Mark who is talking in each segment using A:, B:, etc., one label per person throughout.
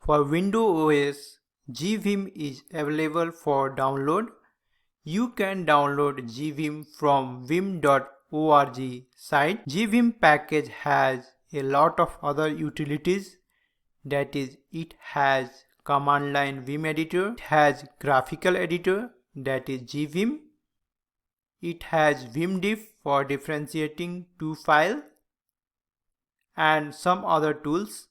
A: For Windows OS, GVim is available for download. You can download GVim from vim.org site. GVim package has a lot of other utilities. That is, it has command line Vim editor, it has graphical editor, that is GVim. It has vimdiff for differentiating two files and some other tools.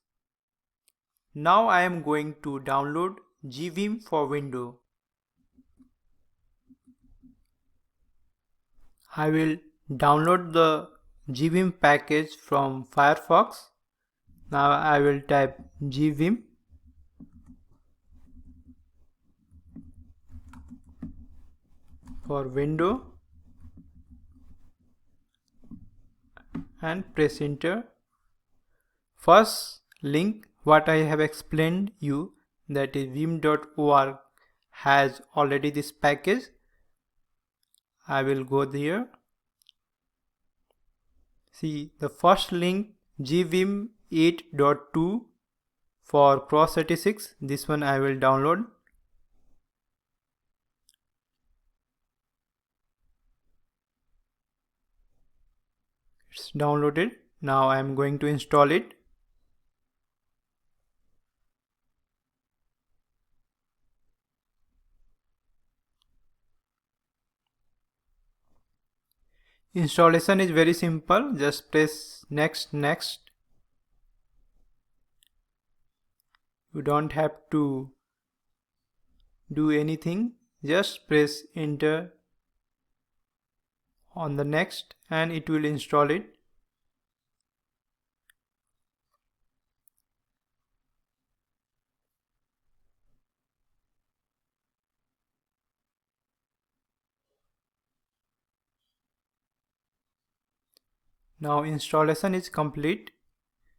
A: Now I am going to download GVim for Windows. I will download the GVim package from Firefox. Now I will type GVim. For Windows and press enter. First link what I have explained you, that is vim.org has already this package. I will go there. See the first link, GVim 8.2 for x86. This one I will download. It's downloaded. Now I am going to install it. Installation is very simple. Just press next. You don't have to do anything. Just press enter on the next and it will install it. Now installation is complete.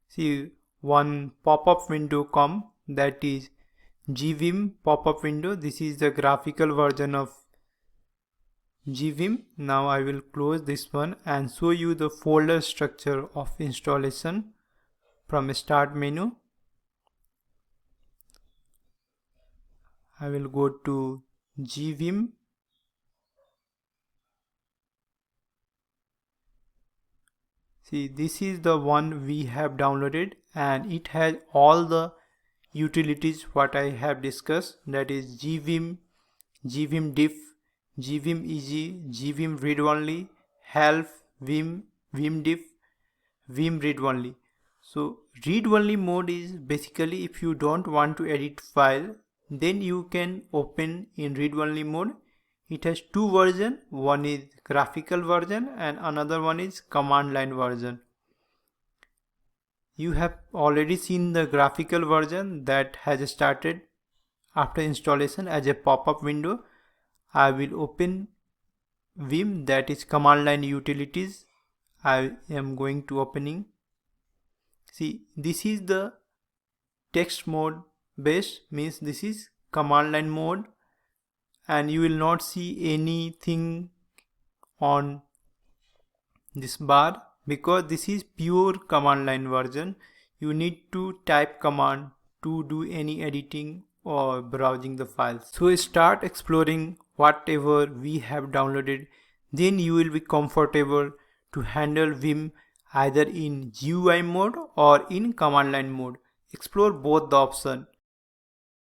A: See one pop-up window come, that is GVim pop-up window. This is the graphical version of GVim. Now I will close this one and show you the folder structure of installation from start menu. I will go to GVim. See, this is the one we have downloaded and it has all the utilities what I have discussed, that is GVim, GVimdiff, GVimEasy, GVim read only, help, Vim, vimdiff, Vim read only. So read only mode is basically if you don't want to edit file, then you can open in read only mode. It has two versions, one is graphical version and another one is command line version. You have already seen the graphical version that has started after installation as a pop-up window. I will open Vim, that is command line utilities. I am going to opening. See, this is the text mode based, means this is command line mode. And you will not see anything on this bar because this is pure command line version. You need to type command to do any editing or browsing the files. So start exploring whatever we have downloaded, then you will be comfortable to handle Vim either in GUI mode or in command line mode. Explore both the option.